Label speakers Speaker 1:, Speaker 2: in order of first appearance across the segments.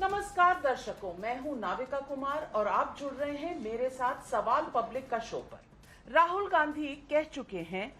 Speaker 1: नमस्कार दर्शकों, मैं हूं नाविका कुमार और आप जुड़ रहे हैं मेरे साथ सवाल पब्लिक का शो पर। राहुल गांधी कह चुके हैं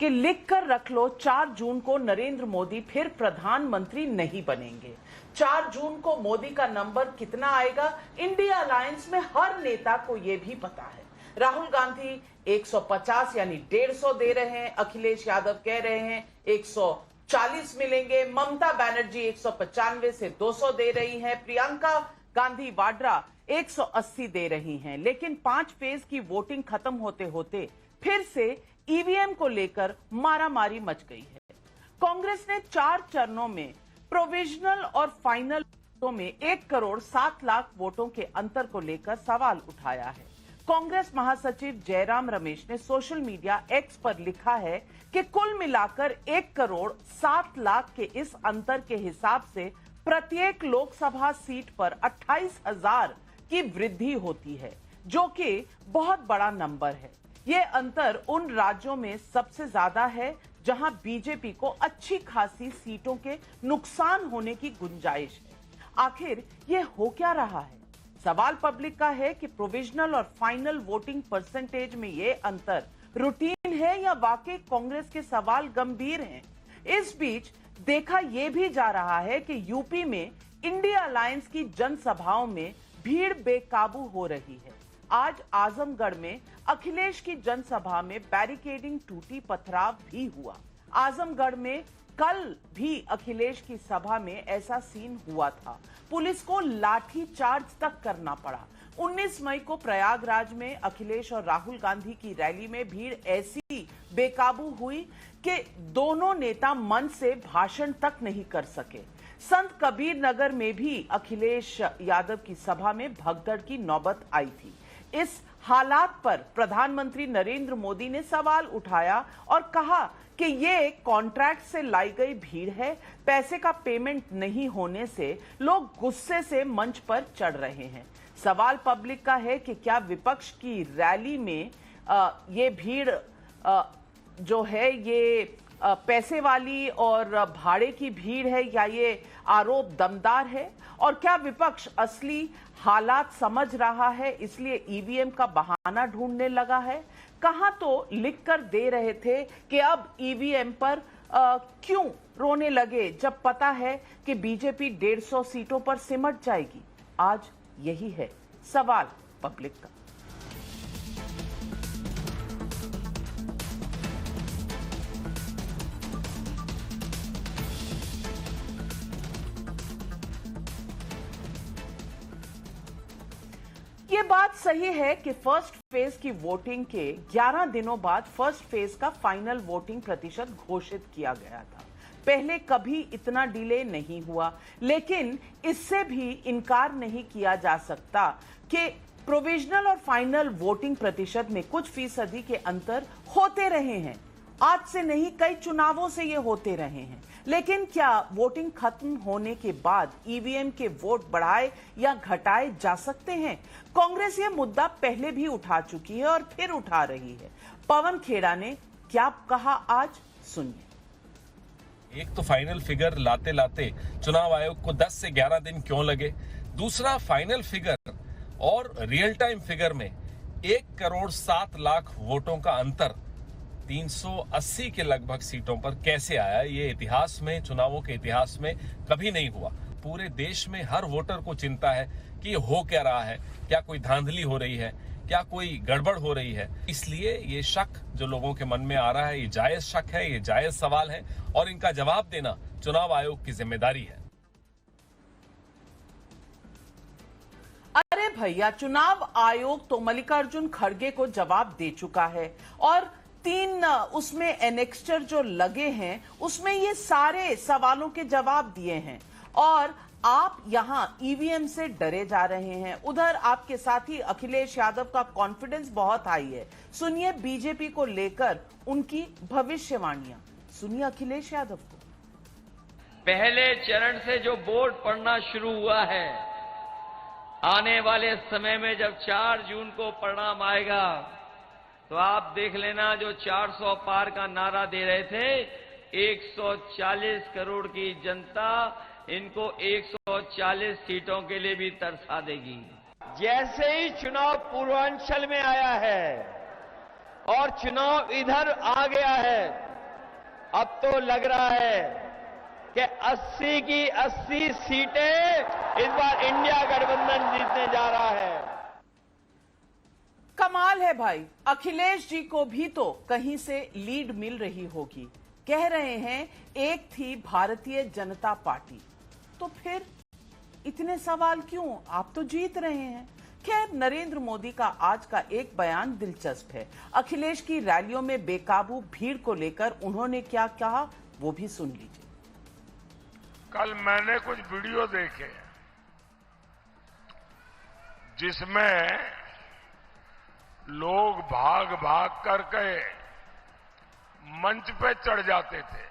Speaker 1: कि लिख कर रख लो 4 जून को नरेंद्र मोदी फिर प्रधानमंत्री नहीं बनेंगे। 4 जून को मोदी का नंबर कितना आएगा, इंडिया अलायंस में हर नेता को यह भी पता है। राहुल गांधी 150 यानी 150 दे रहे हैं, अखिलेश यादव कह रहे हैं 140 मिलेंगे, ममता बनर्जी 195 से 200 दे रही हैं, प्रियंका गांधी वाड्रा 180 दे रही हैं। लेकिन 5 फेज की वोटिंग खत्म होते होते फिर से ईवीएम को लेकर मारामारी मच गई है। कांग्रेस ने 4 चरणों में प्रोविजनल और फाइनल वोटों में 1 करोड़ 7 लाख वोटों के अंतर को लेकर सवाल उठाया है। कांग्रेस महासचिव जयराम रमेश ने सोशल मीडिया एक्स पर लिखा है कि कुल मिलाकर 1 करोड़ 7 लाख के इस अंतर के हिसाब से प्रत्येक लोकसभा सीट पर 28,000 की वृद्धि होती है, जो कि बहुत बड़ा नंबर है। ये अंतर उन राज्यों में सबसे ज्यादा है जहां बीजेपी को अच्छी खासी सीटों के नुकसान होने की गुंजाइश है। आखिर ये हो क्या रहा है? सवाल पब्लिक का है कि प्रोविजनल और फाइनल वोटिंग परसेंटेज में ये अंतर रूटीन है या वाकई कांग्रेस के सवाल गंभीर हैं। इस बीच देखा यह भी जा रहा है कि यूपी में इंडिया अलायंस की जनसभाओं में भीड़ बेकाबू हो रही है। आज आजमगढ़ में अखिलेश की जनसभा में बैरिकेडिंग टूटी, पथराव भी हुआ। आजमगढ़ में कल भी अखिलेश की सभा में ऐसा सीन हुआ था, पुलिस को लाठी चार्ज तक करना पड़ा। 19 मई को प्रयागराज में अखिलेश और राहुल गांधी की रैली में भीड़ ऐसी बेकाबू हुई कि दोनों नेता मंच से भाषण तक नहीं कर सके। संत कबीर नगर में भी अखिलेश यादव की सभा में भगदड़ की नौबत आई थी। इस हालात पर प्रधानमंत्री नरेंद्र मोदी ने सवाल उठाया और कहा कि ये कॉन्ट्रैक्ट से लाई गई भीड़ है, पैसे का पेमेंट नहीं होने से लोग गुस्से से मंच पर चढ़ रहे हैं। सवाल पब्लिक का है कि क्या विपक्ष की रैली में ये भीड़ जो है ये पैसे वाली और भाड़े की भीड़ है या ये आरोप दमदार है, और क्या विपक्ष असली हालात समझ रहा है इसलिए ईवीएम का बहाना ढूंढने लगा है? कहां तो लिखकर दे रहे थे कि अब ईवीएम पर क्यों रोने लगे जब पता है कि बीजेपी 150 सीटों पर सिमट जाएगी। आज यही है सवाल पब्लिक का। ये बात सही है कि फर्स्ट फेज की वोटिंग के 11 दिनों बाद फर्स्ट फेज का फाइनल वोटिंग प्रतिशत घोषित किया गया था। पहले कभी इतना डिले नहीं हुआ, लेकिन इससे भी इनकार नहीं किया जा सकता कि प्रोविजनल और फाइनल वोटिंग प्रतिशत में कुछ फीसदी के अंतर होते रहे हैं। आज से नहीं, कई चुनावों से ये होते रहे हैं। लेकिन क्या वोटिंग खत्म होने के बाद ईवीएम के वोट बढ़ाए या घटाए जा सकते हैं? कांग्रेस ये मुद्दा पहले भी उठा चुकी है और फिर उठा रही है। पवन खेड़ा ने क्या कहा, आज सुनिए।
Speaker 2: एक तो फाइनल फिगर लाते लाते चुनाव आयोग को 10 से 11 दिन क्यों लगे? दूसरा, फाइनल फिगर और रियल टाइम फिगर में 1 करोड़ 7 लाख वोटों का अंतर 380 के लगभग सीटों पर कैसे आया? ये इतिहास में, चुनावों के इतिहास में कभी नहीं हुआ। पूरे देश में हर वोटर को चिंता है कि ये हो क्या रहा है, क्या कोई धांधली हो रही है, क्या कोई गड़बड़ हो रही है। इसलिए ये शक जो लोगों के मन में आ रहा है, ये जायज शक है, ये जायज सवाल है और इनका जवाब देना चुनाव आयोग की जिम्मेदारी है।
Speaker 1: अरे भैया, चुनाव आयोग तो मल्लिकार्जुन खड़गे को जवाब दे चुका है और 3 उसमें एनेक्स्चर जो लगे हैं उसमें ये सारे सवालों के जवाब दिए हैं। और आप यहां ईवीएम से डरे जा रहे हैं। उधर आपके साथी अखिलेश यादव का कॉन्फिडेंस बहुत हाई है। सुनिए बीजेपी को लेकर उनकी भविष्यवाणियां। सुनिए अखिलेश यादव को।
Speaker 3: पहले चरण से जो बोर्ड पढ़ना शुरू हुआ है, आने वाले समय में जब 4 जून को परिणाम आएगा तो आप देख लेना, जो 400 पार का नारा दे रहे थे, 140 करोड़ की जनता इनको 140 सीटों के लिए भी तरसा देगी। जैसे ही चुनाव पूर्वांचल में आया है और चुनाव इधर आ गया है, अब तो लग रहा है कि 80 की 80 सीटें इस बार इंडिया गठबंधन जीतने जा रहा है।
Speaker 1: कमाल है भाई, अखिलेश जी को भी तो कहीं से लीड मिल रही होगी। कह रहे हैं एक थी भारतीय जनता पार्टी, तो फिर इतने सवाल क्यों? आप तो जीत रहे हैं। खैर, नरेंद्र मोदी का आज का एक बयान दिलचस्प है। अखिलेश की रैलियों में बेकाबू भीड़ को लेकर उन्होंने क्या कहा, वो भी सुन लीजिए।
Speaker 4: कल मैंने कुछ वीडियो देखे जिसमें लोग भाग भाग करके मंच पे चढ़ जाते थे।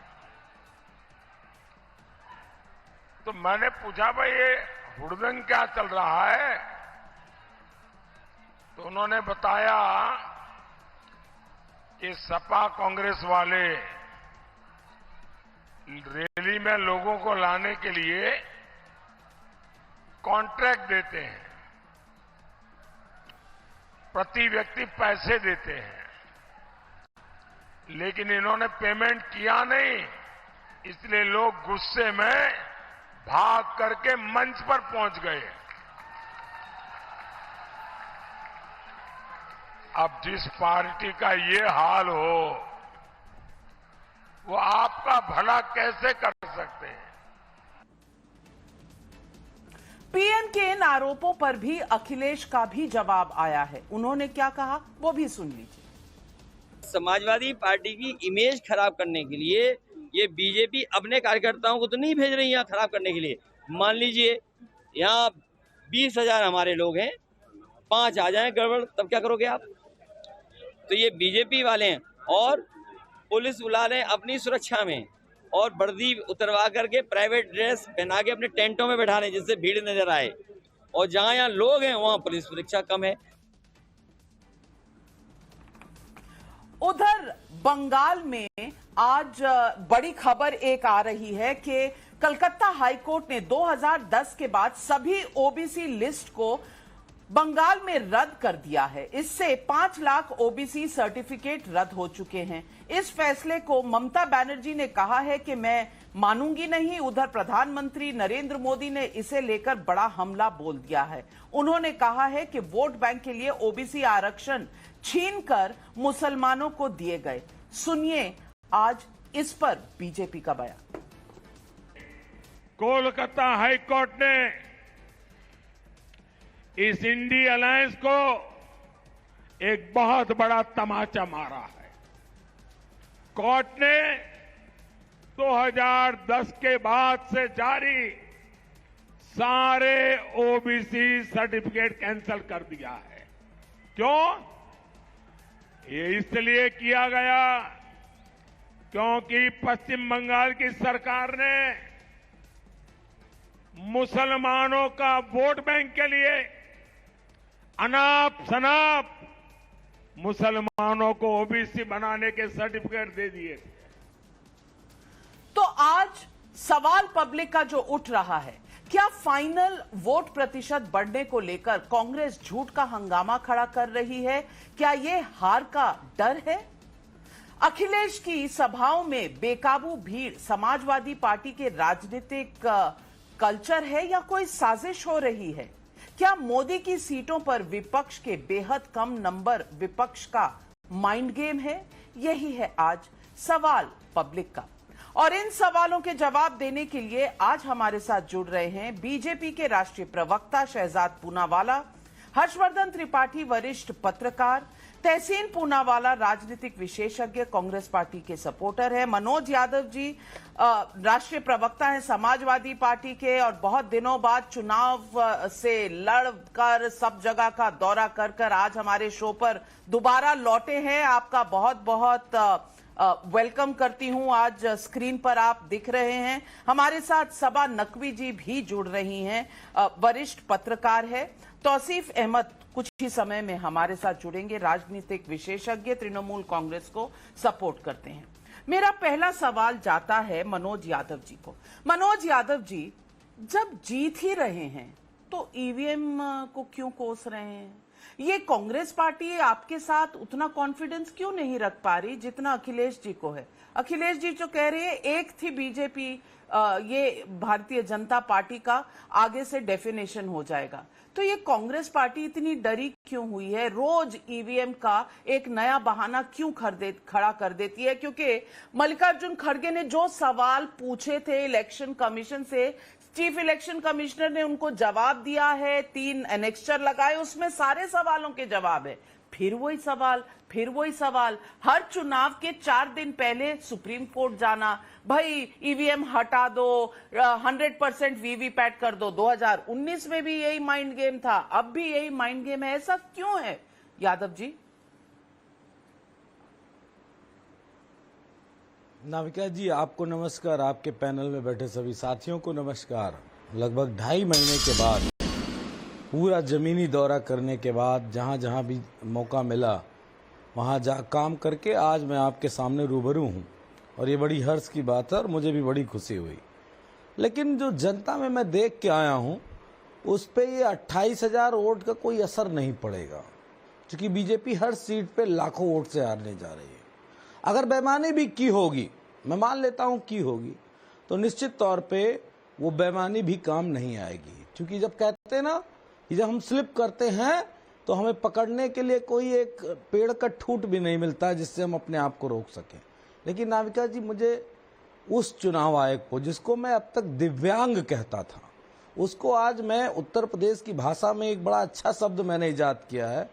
Speaker 4: तो मैंने पूछा, भाई ये हुड़दंग क्या चल रहा है? तो उन्होंने बताया कि सपा कांग्रेस वाले रैली में लोगों को लाने के लिए कॉन्ट्रैक्ट देते हैं, प्रति व्यक्ति पैसे देते हैं, लेकिन इन्होंने पेमेंट किया नहीं, इसलिए लोग गुस्से में भाग करके मंच पर पहुंच गए। अब जिस पार्टी का ये हाल हो, वो आपका भला कैसे कर सकते हैं?
Speaker 1: पीएम के इन आरोपों पर भी अखिलेश का भी जवाब आया है। उन्होंने क्या कहा, वो भी सुन लीजिए।
Speaker 5: समाजवादी पार्टी की इमेज खराब करने के लिए ये बीजेपी अपने कार्यकर्ताओं को तो नहीं भेज रही यहाँ खराब करने के लिए। मान लीजिए यहाँ 20,000 हमारे लोग हैं, 5 आ जाएं गड़बड़, तब क्या करोगे आप? तो ये बीजेपी वाले हैं और पुलिस बुला रहे हैं अपनी सुरक्षा में और वर्दी उतरवा करके प्राइवेट ड्रेस पहना के अपने टेंटों में बैठा रहे हैं जिससे भीड़ नजर आए, और जहां यहाँ लोग हैं वहां पुलिस सुरक्षा कम है।
Speaker 1: उधर बंगाल में आज बड़ी खबर एक आ रही है कि कलकत्ता हाईकोर्ट ने 2010 के बाद सभी ओबीसी लिस्ट को बंगाल में रद्द कर दिया है। इससे 5 लाख ओबीसी सर्टिफिकेट रद्द हो चुके हैं। इस फैसले को ममता बनर्जी ने कहा है कि मैं मानूंगी नहीं। उधर प्रधानमंत्री नरेंद्र मोदी ने इसे लेकर बड़ा हमला बोल दिया है। उन्होंने कहा है कि वोट बैंक के लिए ओबीसी आरक्षण छीनकर मुसलमानों को दिए गए। सुनिए आज इस पर बीजेपी का बयान।
Speaker 4: कोलकाता हाईकोर्ट ने इस इंडी अलायंस को एक बहुत बड़ा तमाचा मारा है। कोर्ट ने 2010 के बाद से जारी सारे ओबीसी सर्टिफिकेट कैंसिल कर दिया है। क्यों? ये इसलिए किया गया क्योंकि पश्चिम बंगाल की सरकार ने मुसलमानों का वोट बैंक के लिए अनाप शनाप मुसलमानों को ओबीसी बनाने के सर्टिफिकेट दे दिए थे।
Speaker 1: तो आज सवाल पब्लिक का जो उठ रहा है, क्या फाइनल वोट प्रतिशत बढ़ने को लेकर कांग्रेस झूठ का हंगामा खड़ा कर रही है? क्या यह हार का डर है? अखिलेश की सभाओं में बेकाबू भीड़ समाजवादी पार्टी के राजनीतिक कल्चर है या कोई साजिश हो रही है? क्या मोदी की सीटों पर विपक्ष के बेहद कम नंबर विपक्ष का माइंड गेम है? यही है आज सवाल पब्लिक का। और इन सवालों के जवाब देने के लिए आज हमारे साथ जुड़ रहे हैं बीजेपी के राष्ट्रीय प्रवक्ता शहजाद पूनावाला, हर्षवर्धन त्रिपाठी वरिष्ठ पत्रकार, तहसीन पूनावाला राजनीतिक विशेषज्ञ कांग्रेस पार्टी के सपोर्टर है, मनोज यादव जी राष्ट्रीय प्रवक्ता हैं समाजवादी पार्टी के और बहुत दिनों बाद चुनाव से लड़कर सब जगह का दौरा कर आज हमारे शो पर दोबारा लौटे हैं। आपका बहुत बहुत वेलकम करती हूं। आज स्क्रीन पर आप दिख रहे हैं। हमारे साथ सबा नकवी जी भी जुड़ रही हैं, वरिष्ठ पत्रकार है। तौसीफ अहमद कुछ ही समय में हमारे साथ जुड़ेंगे, राजनीतिक विशेषज्ञ, तृणमूल कांग्रेस को सपोर्ट करते हैं। मेरा पहला सवाल जाता है मनोज यादव जी को। मनोज यादव जी, जब जीत ही रहे हैं तो ईवीएम को क्यों कोस रहे हैं? ये कांग्रेस पार्टी आपके साथ उतना कॉन्फिडेंस क्यों नहीं रख पा रही जितना अखिलेश जी को है? अखिलेश जी जो कह रहे हैं एक थी बीजेपी, ये भारतीय जनता पार्टी का आगे से डेफिनेशन हो जाएगा, तो ये कांग्रेस पार्टी इतनी डरी क्यों हुई है? रोज ईवीएम का एक नया बहाना क्यों खड़ा कर देती है? क्योंकि मल्लिकार्जुन खड़गे ने जो सवाल पूछे थे इलेक्शन कमीशन से, चीफ इलेक्शन कमिश्नर ने उनको जवाब दिया है, 3 एनेक्स्चर लगाए, उसमें सारे सवालों के जवाब है। फिर वही सवाल, हर चुनाव के 4 दिन पहले सुप्रीम कोर्ट जाना, भाई ईवीएम हटा दो, 100% वीवीपैट कर दो। 2019 में भी यही माइंड गेम था, अब भी यही माइंड गेम है। ऐसा क्यों है यादव जी?
Speaker 6: नाविका जी, आपको नमस्कार, आपके पैनल में बैठे सभी साथियों को नमस्कार। लगभग 2.5 महीने के बाद पूरा जमीनी दौरा करने के बाद जहाँ जहाँ भी मौका मिला वहाँ जा काम करके आज मैं आपके सामने रूबरू हूँ और ये बड़ी हर्ष की बात है और मुझे भी बड़ी खुशी हुई। लेकिन जो जनता में मैं देख के आया हूँ उस पे ये 28,000 वोट का कोई असर नहीं पड़ेगा, क्योंकि बीजेपी हर सीट पे लाखों वोट से हारने जा रही है। अगर बेईमानी भी की होगी, मैं मान लेता हूँ की होगी, तो निश्चित तौर पे वो बेईमानी भी काम नहीं आएगी, क्योंकि जब कहते हैं ना कि जब हम स्लिप करते हैं तो हमें पकड़ने के लिए कोई एक पेड़ का ठूंठ भी नहीं मिलता जिससे हम अपने आप को रोक सकें। लेकिन नाविका जी, मुझे उस चुनाव आयोग को, जिसको मैं अब तक दिव्यांग कहता था, उसको आज मैं उत्तर प्रदेश की भाषा में एक बड़ा अच्छा शब्द मैंने इजाद किया है।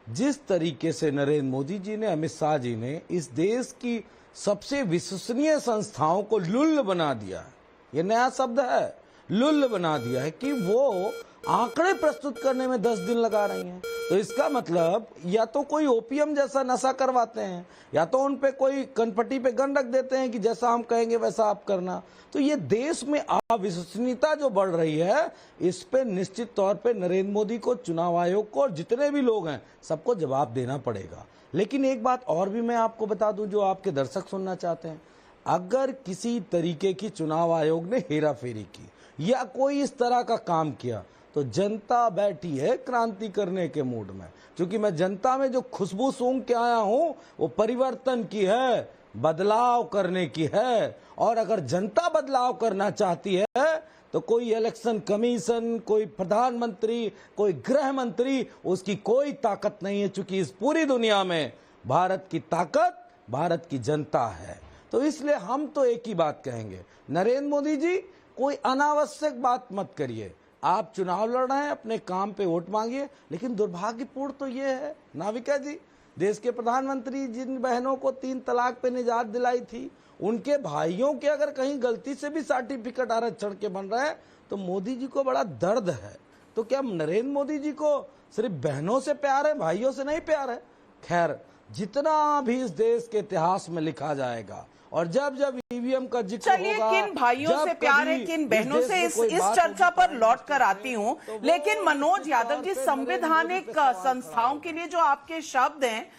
Speaker 6: जिस तरीके से नरेंद्र मोदी जी ने, अमित शाह जी ने इस देश की सबसे विश्वसनीय संस्थाओं को लुल्ल बना दिया है, ये नया शब्द है, लुल्ल बना दिया है, कि वो आंकड़े प्रस्तुत करने में 10 दिन लगा रही हैं। तो इसका मतलब या तो कोई ओपीएम जैसा नशा करवाते हैं, या तो उन पे कोई कनपट्टी पे गन रख देते हैं कि जैसा हम कहेंगे वैसा आप करना। तो ये देश में अविश्वसनीयता जो बढ़ रही है, इस पे निश्चित तौर पे नरेंद्र मोदी को, चुनाव आयोग को और जितने भी लोग हैं सबको जवाब देना पड़ेगा। लेकिन एक बात और भी मैं आपको बता दूं जो आपके दर्शक सुनना चाहते हैं, अगर किसी तरीके की चुनाव आयोग ने हेरा फेरी की या कोई इस तरह का काम किया तो जनता बैठी है क्रांति करने के मूड में। क्योंकि मैं जनता में जो खुशबू सूंघ के आया हूं वो परिवर्तन की है, बदलाव करने की है। और अगर जनता बदलाव करना चाहती है तो कोई इलेक्शन कमीशन, कोई प्रधानमंत्री, कोई गृह मंत्री, उसकी कोई ताकत नहीं है, क्योंकि इस पूरी दुनिया में भारत की ताकत भारत की जनता है। तो इसलिए हम तो एक ही बात कहेंगे, नरेंद्र मोदी जी कोई अनावश्यक बात मत करिए। आप चुनाव लड़ रहे हैं, अपने काम पे वोट मांगिए। लेकिन दुर्भाग्यपूर्ण तो ये है नाविका जी, देश के प्रधानमंत्री जिन बहनों को 3 तलाक पे निजात दिलाई थी, उनके भाइयों के अगर कहीं गलती से भी सर्टिफिकेट आरक्षण के बन रहे हैं तो मोदी जी को बड़ा दर्द है। तो क्या नरेंद्र मोदी जी को सिर्फ बहनों से प्यार है, भाइयों से नहीं प्यार है? खैर, जितना भी इस देश के इतिहास में लिखा जाएगा और जब जब ईवीएम का जिक्र
Speaker 1: चलिए, किन भाइयों से प्यार है, किन बहनों से, इस चर्चा पर लौट कर आती हूं। लेकिन मनोज यादव जी, संवैधानिक संस्थाओं के लिए जो आपके शब्द हैं,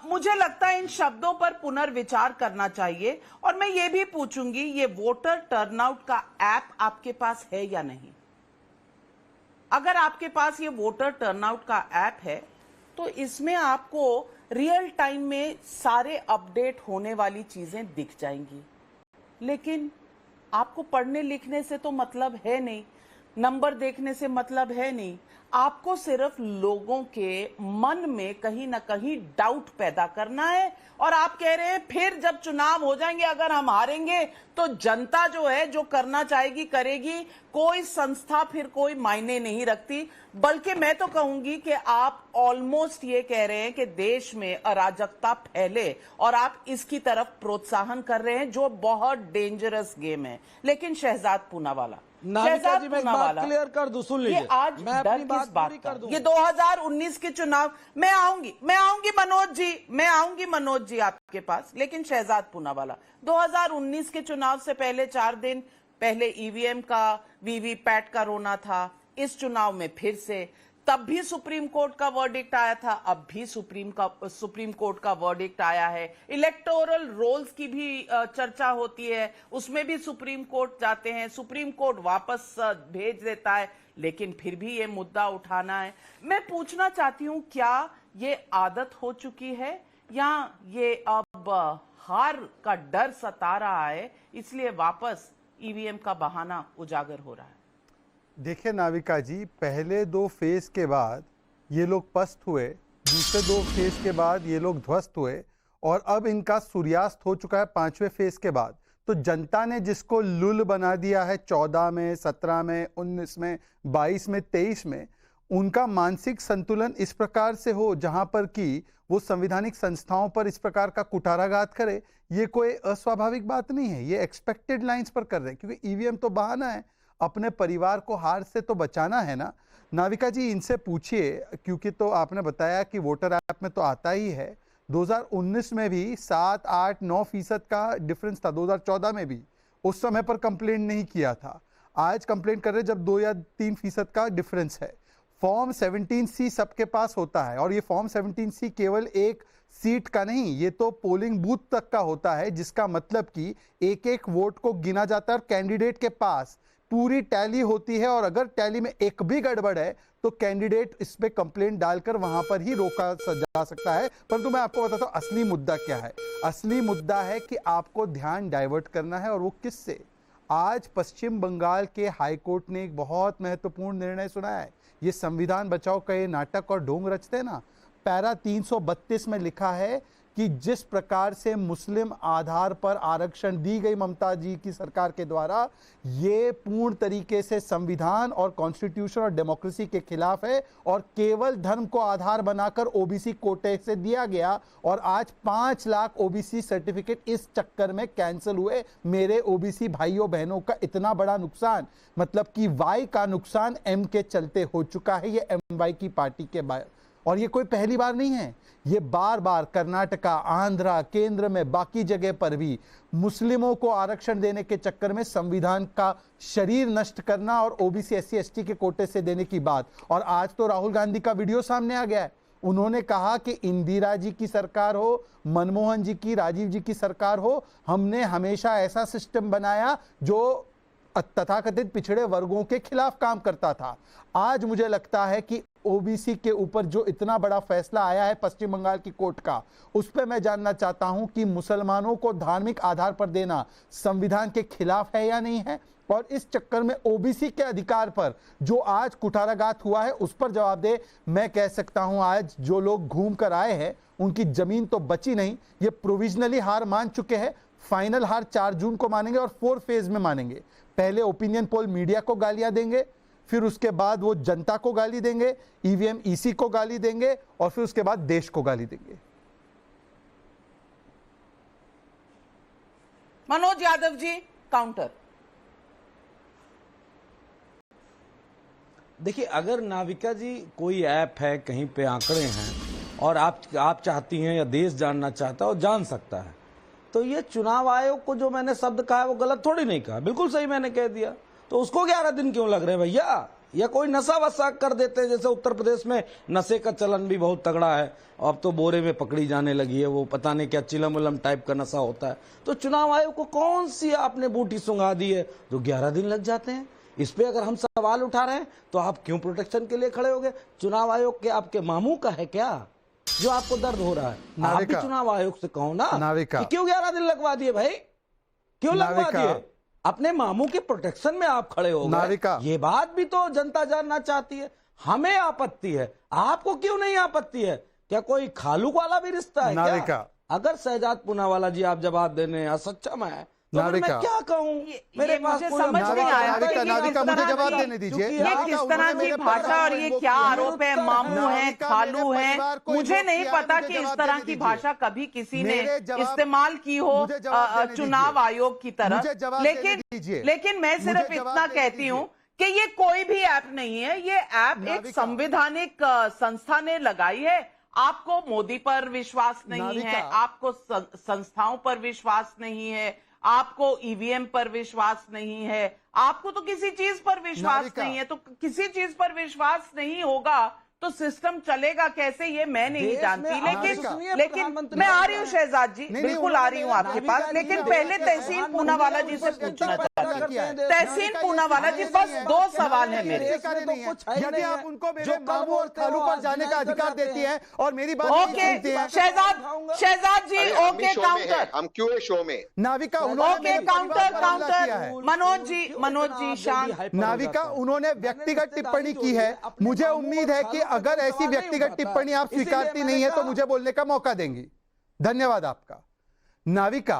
Speaker 1: मुझे लगता है इन शब्दों पर पुनर्विचार करना चाहिए। और मैं ये भी पूछूंगी, ये वोटर टर्नआउट का ऐप आपके पास है या नहीं? अगर आपके पास ये वोटर टर्नआउट का ऐप है तो इसमें आपको रियल टाइम में सारे अपडेट होने वाली चीजें दिख जाएंगी। लेकिन आपको पढ़ने लिखने से तो मतलब है नहीं, नंबर देखने से मतलब है नहीं, आपको सिर्फ लोगों के मन में कहीं ना कहीं डाउट पैदा करना है। और आप कह रहे हैं फिर जब चुनाव हो जाएंगे, अगर हम हारेंगे तो जनता जो है जो करना चाहेगी करेगी, कोई संस्था फिर कोई मायने नहीं रखती। बल्कि मैं तो कहूंगी कि आप ऑलमोस्ट ये कह रहे हैं कि देश में अराजकता फैले और आप इसकी तरफ प्रोत्साहन कर रहे हैं, जो बहुत डेंजरस गेम है। लेकिन शहजाद पूनावाला,
Speaker 6: नाविका जी, मैं एक बात क्लियर कर दूं, सुन लीजिए,
Speaker 1: आज
Speaker 6: मैं अपनी बात पूरी कर दूं।
Speaker 1: ये 2019 के चुनाव, मैं आऊंगी मनोज जी आपके पास। लेकिन शहजाद पूनावाला, 2019 के चुनाव से पहले 4 दिन पहले ईवीएम का, वीवीपैट का रोना था। इस चुनाव में फिर से तब भी सुप्रीम कोर्ट का वर्डिक्ट आया था, अब भी सुप्रीम कोर्ट का वर्डिक्ट आया है। इलेक्टोरल रोल्स की भी चर्चा होती है, उसमें भी सुप्रीम कोर्ट जाते हैं, सुप्रीम कोर्ट वापस भेज देता है, लेकिन फिर भी ये मुद्दा उठाना है। मैं पूछना चाहती हूं, क्या ये आदत हो चुकी है या ये अब हार का डर सता रहा है, इसलिए वापस ईवीएम का बहाना उजागर हो रहा है?
Speaker 7: देखिए नाविका जी, पहले 2 फेज के बाद ये लोग पस्त हुए, दूसरे 2 फेज के बाद ये लोग ध्वस्त हुए और अब इनका सूर्यास्त हो चुका है 5वें फेज के बाद। तो जनता ने जिसको लुल बना दिया है 14 में, 17 में, 19 में, 22 में, 23 में, उनका मानसिक संतुलन इस प्रकार से हो जहां पर कि वो संवैधानिक संस्थाओं पर इस प्रकार का कुठाराघात करे, ये कोई अस्वाभाविक बात नहीं है। ये एक्सपेक्टेड लाइंस पर कर रहे हैं, क्योंकि ईवीएम तो बहाना है, अपने परिवार को हार से तो बचाना है ना। नाविका जी, इनसे पूछिए, क्योंकि तो आपने बताया कि वोटर ऐप में तो आता ही है। 2019 में भी 7, 8, 9% का डिफरेंस था, 2014 में भी उस समय पर कंप्लेंट नहीं किया था। आज कंप्लेंट कर रहे जब 2 या 3% का डिफरेंस है। फॉर्म 17C सबके पास होता है और ये फॉर्म 17C केवल एक सीट का नहीं, ये तो पोलिंग बूथ तक का होता है, जिसका मतलब कि एक एक वोट को गिना जाता है और कैंडिडेट के पास पूरी टैली होती है और अगर टैली में एक भी गड़बड़ है तो कैंडिडेट इस पे कंप्लेंट डालकर वहां पर ही रोका जा सकता है। परंतु मैं आपको बताता हूं असली मुद्दा क्या है। असली मुद्दा है कि आपको ध्यान डाइवर्ट करना है, और वो किससे? आज पश्चिम बंगाल के हाईकोर्ट ने एक बहुत महत्वपूर्ण निर्णय सुनाया है। ये संविधान बचाओ का ये नाटक और ढोंग रचते ना, पैरा 332 में लिखा है कि जिस प्रकार से मुस्लिम आधार पर आरक्षण दी गई ममता जी की सरकार के द्वारा, ये पूर्ण तरीके से संविधान और कॉन्स्टिट्यूशन और डेमोक्रेसी के खिलाफ है और केवल धर्म को आधार बनाकर ओबीसी कोटे से दिया गया। और आज 5 लाख ओबीसी सर्टिफिकेट इस चक्कर में कैंसिल हुए। मेरे ओबीसी भाइयों बहनों का इतना बड़ा नुकसान, मतलब कि वाई का नुकसान एम के चलते हो चुका है, ये एमवाई की पार्टी के बाद। और ये कोई पहली बार नहीं है, ये बार बार कर्नाटका, आंध्रा, केंद्र में बाकी जगह पर भी मुस्लिमों को आरक्षण देने के चक्कर में संविधान का शरीर नष्ट करना और ओबीसी एससी एसटी के कोटे से देने की बात। और आज तो राहुल गांधी का वीडियो सामने आ गया है। उन्होंने कहा कि इंदिरा जी की सरकार हो, मनमोहन जी की, राजीव जी की सरकार हो, हमने हमेशा ऐसा सिस्टम बनाया जो तथाकथित पिछड़े वर्गों के खिलाफ काम करता था। आज मुझे लगता है कि ओबीसी के ऊपर जो इतना बड़ा फैसला आया है पश्चिम बंगाल की कोर्ट का, उस पर मैं जानना चाहता हूं कि मुसलमानों को धार्मिक आधार पर देना संविधान के खिलाफ है या नहीं है। और इस चक्कर में ओबीसी के अधिकार पर जो आज कुठाराघात हुआ है उस पर जवाब दे। मैं कह सकता हूं आज जो लोग घूम कर आए हैं उनकी जमीन तो बची नहीं, ये प्रोविजनली हार मान चुके हैं। फाइनल हार 4 जून को मानेंगे और 4 फेज में मानेंगे। पहले ओपिनियन पोल मीडिया को गालियां देंगे, फिर उसके बाद वो जनता को गाली देंगे, ईवीएम ईसी को गाली देंगे और फिर उसके बाद देश को गाली देंगे।
Speaker 1: मनोज यादव जी, काउंटर।
Speaker 6: देखिए, अगर नाविका जी कोई ऐप है, कहीं पे आंकड़े हैं और आप चाहती हैं या देश जानना चाहता है और जान सकता है, तो ये चुनाव आयोग को जो मैंने शब्द कहा वो गलत थोड़ी नहीं कहा, बिल्कुल सही मैंने कह दिया। तो उसको 11 दिन क्यों लग रहे हैं भैया? या कोई नशा वसा कर देते हैं, जैसे उत्तर प्रदेश में नशे का चलन भी बहुत तगड़ा है, अब तो बोरे में पकड़ी जाने लगी है, वो पता नहीं क्या चिलम उलम टाइप का नशा होता है। तो चुनाव आयोग को कौन सी आपने बूटी सुंघा दी है जो 11 दिन लग जाते हैं? इस पे अगर हम सवाल उठा रहे हैं तो आप क्यों प्रोटेक्शन के लिए खड़े हो गए? चुनाव आयोग के आपके मामू का है क्या जो आपको दर्द हो रहा है? आप भी चुनाव आयोग से कहो ना कि क्यों 11 दिन लगवा दिए भाई, क्यों लगवा दिए? अपने मामू के प्रोटेक्शन में आप खड़े हो गए। ये बात भी तो जनता जानना चाहती है। हमें आपत्ति है, आपको क्यों नहीं आपत्ति है? क्या कोई खालू वाला भी रिश्ता है क्या? अगर शहजाद पूनावाला जी आप जवाब देने असक्षम है तो मैं क्या कहूँ? मेरे पास
Speaker 1: समझ नहीं आया
Speaker 7: मुझे जवाब देने दीजिए।
Speaker 1: ये किस तरह की भाषा और ये क्या आरोप है? मामू है, खालू है, मुझे नहीं पता कि इस तरह की भाषा कभी किसी ने इस्तेमाल की हो चुनाव आयोग की तरफ। लेकिन मैं सिर्फ इतना कहती हूँ कि ये कोई भी ऐप नहीं है, ये ऐप एक संवैधानिक संस्था ने लगाई है। आपको मोदी पर विश्वास नहीं है, आपको संस्थाओं पर विश्वास नहीं है, आपको ईवीएम पर विश्वास नहीं है, आपको तो किसी चीज पर विश्वास नहीं है, तो किसी चीज पर विश्वास नहीं होगा तो सिस्टम चलेगा कैसे, ये मैं नहीं जानती। लेकिन मैं आ रही हूँ शहजाद जी, बिल्कुल आ रही हूँ आपके पास, लेकिन पहले तहसीन पूनावाला जी से पूछना चाहती हूँ। तहसीन पूनावाला जी, बस 2 सवाल है मेरे।
Speaker 7: यदि आप उनको मेरे मामू और खालू पर जाने का अधिकार देती हैं और मेरी बात
Speaker 1: ओके शहजाद जी, ओके काउंटर,
Speaker 8: हम क्यों शो में
Speaker 7: नाविका,
Speaker 1: ओके काउंटर, मनोज जी शांत।
Speaker 7: नाविका, उन्होंने व्यक्तिगत टिप्पणी की है, मुझे उम्मीद है कि अगर ऐसी व्यक्तिगत टिप्पणी आप स्वीकारती नहीं है तो मुझे बोलने का मौका देंगी। धन्यवाद आपका। नाविका,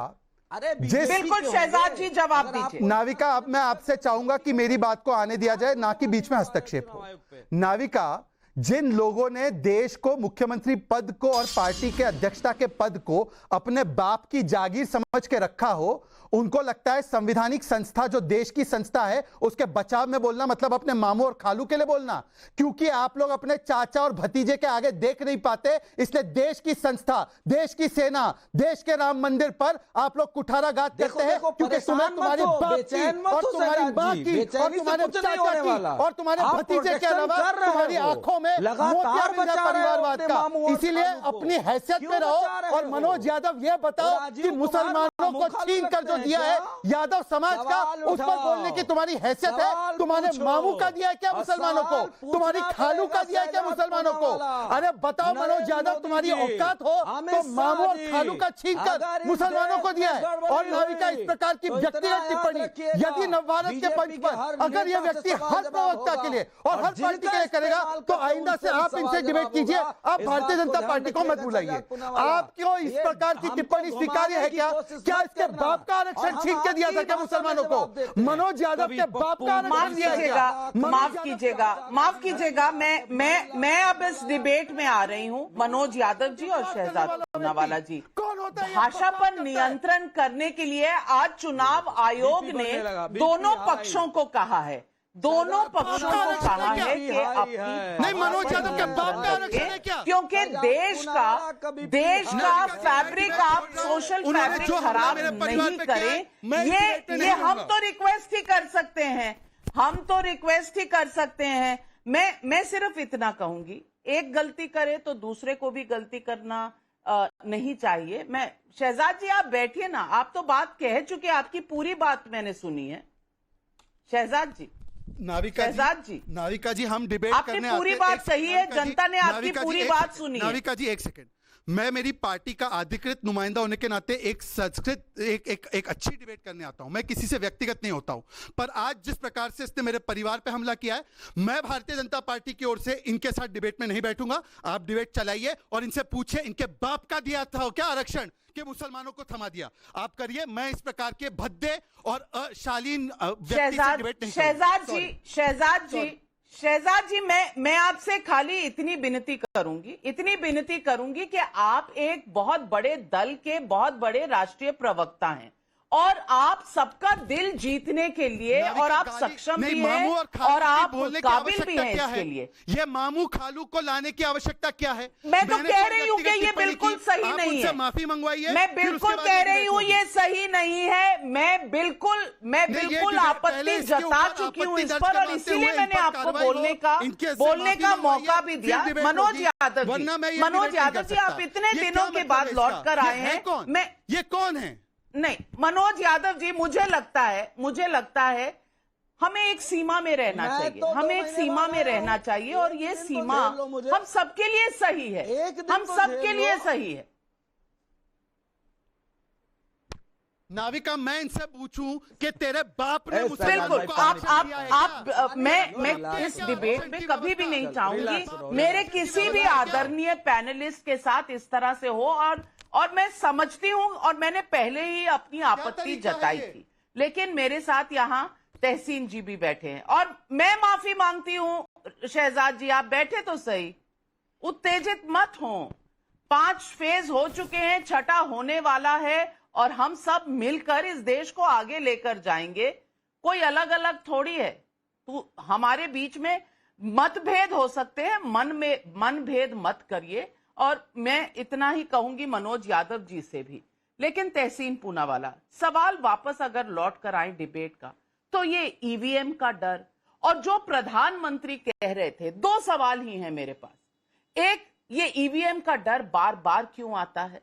Speaker 1: बिल्कुल शहजाद जी जवाब दीजिए।
Speaker 7: नाविका, अब मैं आपसे चाहूंगा कि मेरी बात को आने दिया जाए, ना कि बीच में हस्तक्षेप हो। नाविका, जिन लोगों ने देश को, मुख्यमंत्री पद को और पार्टी के अध्यक्षता के पद को अपने बाप की जागीर समझ के रखा हो, उनको लगता है संवैधानिक संस्था जो देश की संस्था है उसके बचाव में बोलना मतलब अपने मामू और खालू के लिए बोलना, क्योंकि आप लोग अपने चाचा और भतीजे के आगे देख नहीं पाते, इसलिए देश की संस्था, देश की सेना, देश के राम मंदिर पर आप लोग कुठाराघात करते हैं, क्योंकि तुम्हें तुम्हारी बाप की और तुम्हारी मां की और तुम्हारे चाचा की और तुम्हारे भतीजे के अलावा तुम्हारी आंखों में मोतिया बिंद है परिवारवाद का। इसीलिए अपनी हैसियत में रहो और मनोज यादव ये बताओ कि मुसलमानों को छीन कर जो दिया है यादव समाज का, उस पर बोलने की तुम्हारी हैसियत है? तुम्हारे मामू का दिया है क्या मुसलमानों को? तुम्हारी खालू का दिया है क्या मुसलमानों को? अरे बताओ मनोज यादव, तुम्हारी औकात हो तो मामू और खालू का छीन कर मुसलमानों को दिया है। और नाविका, इस प्रकार की व्यक्तिगत टिप्पणी यदि नवभारत के पंच पर अगर यह व्यक्ति हर प्रवक्ता के लिए और हर पार्टी के लिए करेगा तो आइंदा से आप इनसे डिबेट कीजिए, आप भारतीय जनता पार्टी को मत बुलाइए। आपको इस प्रकार की टिप्पणी स्वीकार्य है क्या? क्या इसके बाप का आरक्षण छीन के दिया था क्या मुसलमानों को? मनोज यादव के बाप का आरक्षण दिया गया?
Speaker 1: माफ कीजिएगा, मैं अब इस डिबेट में आ रही हूँ। मनोज यादव जी और शहजाद पूनावाला जी, भाषा पर नियंत्रण करने के लिए आज चुनाव आयोग ने दोनों पक्षों को कहा है, दोनों पक्षों को कहा है कि
Speaker 7: नहीं, मनोज यादव के बाप का आरक्षण है क्या?
Speaker 1: क्योंकि देश का फैब्रिक, आप सोशल फैब्रिक खराब नहीं करें। ये हम तो रिक्वेस्ट ही कर सकते हैं, मैं सिर्फ इतना कहूंगी, एक गलती करे तो दूसरे को भी गलती करना नहीं चाहिए। मैं शहजाद जी, आप बैठिए ना, आप तो बात कह चुके, आपकी पूरी बात मैंने सुनी है। शहजाद जी,
Speaker 7: नाविका जी, हम डिबेट करने
Speaker 1: पूरी बात सही है, जनता ने आपकी पूरी बात सुनी है।
Speaker 7: नाविका जी, एक सेकंड, मैं मेरी पार्टी का अधिकृत नुमाइंदा होने के नाते एक अच्छी डिबेट करने आता हूं। मैं किसी से व्यक्तिगत नहीं होता हूं, पर आज जिस प्रकार से इसने मेरे परिवार पे हमला किया है, मैं भारतीय जनता पार्टी की ओर से इनके साथ डिबेट में नहीं बैठूंगा। आप डिबेट चलाइए और इनसे पूछिए इनके बाप का दिया था क्या आरक्षण कि मुसलमानों को थमा दिया। आप करिए, मैं इस प्रकार के भद्दे और अशालीन व्यक्ति से डिबेट नहीं करूंगा।
Speaker 1: शहजाद जी, मैं आपसे खाली इतनी विनती करूंगी कि आप एक बहुत बड़े दल के बहुत बड़े राष्ट्रीय प्रवक्ता हैं और आप सबका दिल जीतने के लिए और आप सक्षम भी हैं और आप काबिल भी हैं इसके लिए।
Speaker 7: ये मामू खालू को लाने की आवश्यकता क्या है?
Speaker 1: मैं तो कह रही हूँ कि ये बिल्कुल सही नहीं है।
Speaker 7: माफी मंगवाइए।
Speaker 1: मैं बिल्कुल कह रही हूँ ये सही नहीं है। मैं बिल्कुल आपत्ति जता चुकी हूँ इस पर और इसीलिए मैंने आपको बोलने का मौका भी दिया। मनोज यादव जी, आप इतने दिनों के बाद लौट कर आए हैं।
Speaker 7: ये कौन है?
Speaker 1: नहीं, मनोज यादव जी, मुझे लगता है हमें एक सीमा में रहना चाहिए, और ये सीमा हम सबके लिए सही है,
Speaker 7: नाविका, मैं इनसे पूछूं कि तेरे बाप ने
Speaker 1: बिल्कुल मैं इस डिबेट में कभी भी नहीं चाहूंगी मेरे किसी भी आदरणीय पैनलिस्ट के साथ इस तरह से हो, और मैं समझती हूं और मैंने पहले ही अपनी आपत्ति जताई थी, लेकिन मेरे साथ यहां तहसीन जी भी बैठे हैं और मैं माफी मांगती हूं। शहजाद जी, आप बैठे तो सही, उत्तेजित मत हो। 5 फेज हो चुके हैं, 6ठा होने वाला है और हम सब मिलकर इस देश को आगे लेकर जाएंगे। कोई अलग अलग थोड़ी है। तो हमारे बीच में मतभेद हो सकते हैं, मनभेद मत करिए। और मैं इतना ही कहूंगी मनोज यादव जी से भी लेकिन तहसीन पूनावाला, सवाल वापस अगर लौट कर आए डिबेट का, तो ये ईवीएम का डर और जो प्रधानमंत्री कह रहे थे, दो सवाल ही हैं मेरे पास। एक, ये ईवीएम का डर बार बार क्यों आता है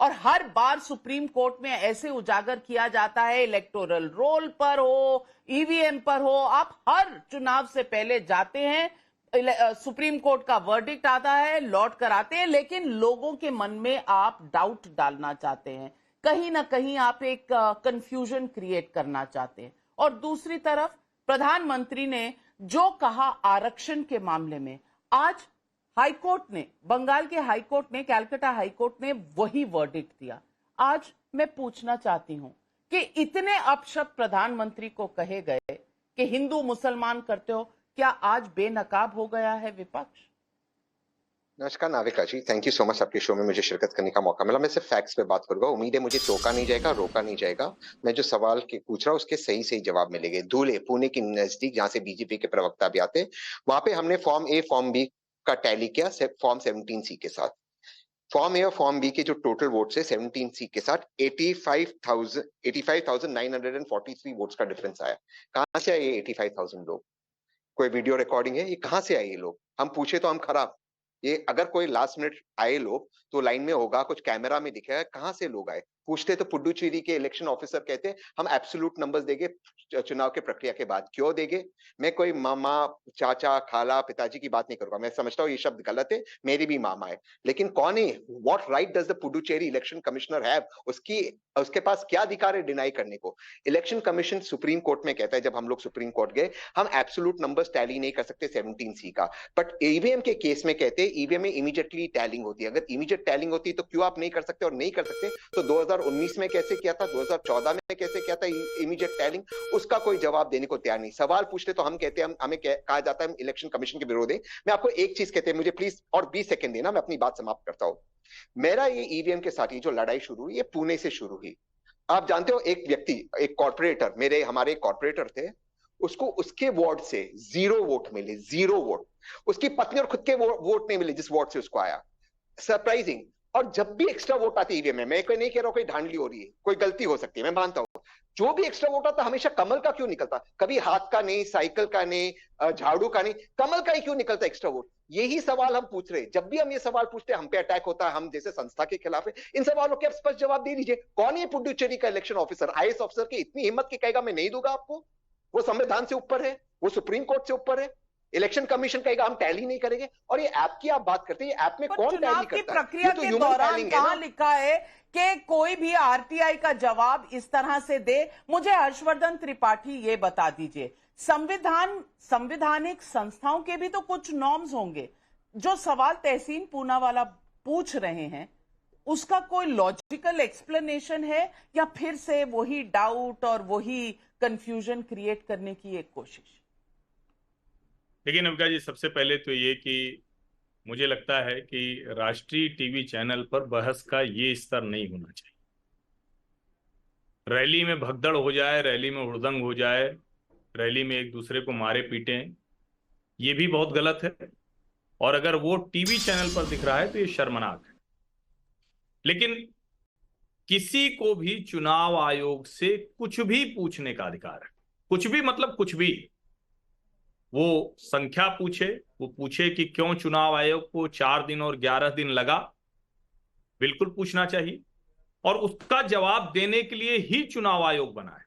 Speaker 1: और हर बार सुप्रीम कोर्ट में ऐसे उजागर किया जाता है, इलेक्टोरल रोल पर हो, ईवीएम पर हो, आप हर चुनाव से पहले जाते हैं, सुप्रीम कोर्ट का वर्डिक्ट आता है, लौट कर आते हैं, लेकिन लोगों के मन में आप डाउट डालना चाहते हैं, कहीं ना कहीं आप एक कंफ्यूजन क्रिएट करना चाहते हैं। और दूसरी तरफ प्रधानमंत्री ने जो कहा आरक्षण के मामले में, आज हाईकोर्ट ने, बंगाल के हाईकोर्ट ने, कैलकाटा हाईकोर्ट ने वही वर्डिक्ट दिया। आज मैं पूछना चाहती हूं कि इतने अपशब्द प्रधानमंत्री को कहे गए कि हिंदू मुसलमान करते हो, क्या आज बेनकाब हो गया है विपक्ष?
Speaker 8: नमस्कार नाविका जी, थैंक यू सो मच आपके शो में मुझे शिरकत करने का मौका मिला। मैं सिर्फ फैक्ट्स पे बात करूंगा, उम्मीद है मुझे टोका नहीं जाएगा, रोका नहीं जाएगा। मैं जो सवाल के पूछ रहा हूँ उसके सही सही जवाब मिलेंगे। धूले, पुणे के नजदीक, जहां से बीजेपी के प्रवक्ता भी आते, वहां पे हमने फॉर्म ए फॉर्म बी का टैली किया फॉर्म 17C के साथ। फॉर्म ए और फॉर्म बी के जो टोटल वोट्स है 17C के साथ 85,943 वोट्स का डिफरेंस आया। कहां से आए ये 85,000 लोग? कोई वीडियो रिकॉर्डिंग है? ये कहां से आए ये लोग? हम पूछे तो हम खराब, ये अगर कोई लास्ट मिनट आए लोग तो लाइन में होगा, कुछ कैमरा में दिखेगा, कहां से लोग आए? पूछते तो पुडुचेरी के इलेक्शन ऑफिसर कहते हम एब्सोल्यूट नंबर्स देंगे चुनाव के प्रक्रिया के बाद। क्यों देंगे? मैं कोई मामा, चाचा, खाला, पिताजी की बात नहीं करूंगा, मैं समझता हूँ ये शब्द गलत है, मेरी भी मामा है, लेकिन कौन है? What right does the Puducherry election commissioner have? उसके पास क्या अधिकार है डिनाई करने को? इलेक्शन कमीशन सुप्रीम कोर्ट में कहता है, जब हम लोग सुप्रीम कोर्ट गए, हम एब्सोल्यूट नंबर्स टैली नहीं कर सकते 17C का, बट ईवीएम के केस में कहते हैं ईवीएम में इमीडिएटली टैलिंग होती है। अगर इमीडिएट टैलिंग होती है तो क्यों आप नहीं कर सकते? और नहीं कर सकते तो 2019 में कैसे किया था, 2014 में कैसे किया था इमीडिएट टैलिंग? उसका कोई जवाब देने को तैयार नहीं। सवाल पूछते तो हम कहते हैं, हमें कहा जाता है इलेक्शन कमीशन के विरोध है। मैं आपको एक चीज कहते हैं, मुझे प्लीज और 20 सेकंड देना, मैं अपनी बात समाप्त करता हूं। मेरा ये ईवीएम के साथ ये जो लड़ाई शुरू हुई, ये पुणे से शुरू हुई। आप जानते हो, एक व्यक्ति, एक कॉर्पोरेटर, हमारे कॉर्पोरेटर थे, उसको उसके वार्ड से 0 वोट मिले, 0 वोट। उसकी पत्नी और खुद के वोट नहीं मिले जिस वार्ड से उसको आया। सरप्राइजिंग। और जब भी एक्स्ट्रा वोट आती है ईवीएम में, मैं कोई नहीं कह रहा हूं कोई धांधली हो रही है, कोई गलती हो सकती है, मैं मानता हूं, जो भी एक्स्ट्रा वोट आता हमेशा कमल का क्यों निकलता? कभी हाथ का नहीं, साइकिल का नहीं, झाड़ू का नहीं, कमल का ही क्यों निकलता एक्स्ट्रा वोट? यही सवाल हम पूछ रहे हैं। जब भी हम ये सवाल पूछते हैं, हम पे अटैक होता है, हम जैसे संस्था के खिलाफ है। इन सवालों के आप स्पष्ट जवाब दे दीजिए। कौन है पुडुचेरी का इलेक्शन ऑफिसर, आईएएस ऑफिसर की इतनी हिम्मत की कहेगा मैं नहीं दूंगा आपको? वो संविधान से ऊपर है, वो सुप्रीम कोर्ट से ऊपर है। इलेक्शन कमीशन कहेगा हम टैली नहीं करेंगे। और ये ऐप की आप बात करते हैं, ये ऐप में कौन टैली करता है?
Speaker 1: प्रक्रिया के दौरान कहां लिखा है कि कोई भी आरटीआई का जवाब इस तरह से दे? मुझे हर्षवर्धन त्रिपाठी ये बता दीजिए, संवैधानिक संस्थाओं के भी तो कुछ नॉर्म्स होंगे। जो सवाल तहसीन पूनावाला पूछ रहे हैं, उसका कोई लॉजिकल एक्सप्लेनेशन है या फिर से वही डाउट और वही कंफ्यूजन क्रिएट करने की एक कोशिश?
Speaker 9: देखिए नविका जी, सबसे पहले तो ये कि मुझे लगता है कि राष्ट्रीय टीवी चैनल पर बहस का ये स्तर नहीं होना चाहिए। रैली में भगदड़ हो जाए, रैली में हुड़दंग हो जाए, रैली में एक दूसरे को मारे पीटे, ये भी बहुत गलत है। और अगर वो टीवी चैनल पर दिख रहा है तो ये शर्मनाक है। लेकिन किसी को भी चुनाव आयोग से कुछ भी पूछने का अधिकार है। कुछ भी मतलब कुछ भी। वो संख्या पूछे, वो पूछे कि क्यों चुनाव आयोग को 4 दिन और 11 दिन लगा, बिल्कुल पूछना चाहिए। और उसका जवाब देने के लिए ही चुनाव आयोग बना है।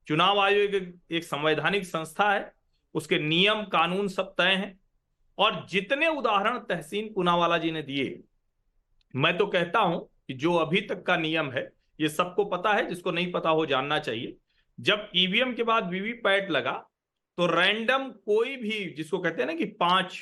Speaker 9: चुनाव आयोग एक संवैधानिक संस्था है, उसके नियम कानून सब तय हैं। और जितने उदाहरण तहसीन पूनावाला जी ने दिए, मैं तो कहता हूं कि जो अभी तक का नियम है ये सबको पता है, जिसको नहीं पता हो जानना चाहिए। जब ईवीएम के बाद वीवीपैट लगा तो रैंडम कोई भी, जिसको कहते हैं ना कि 5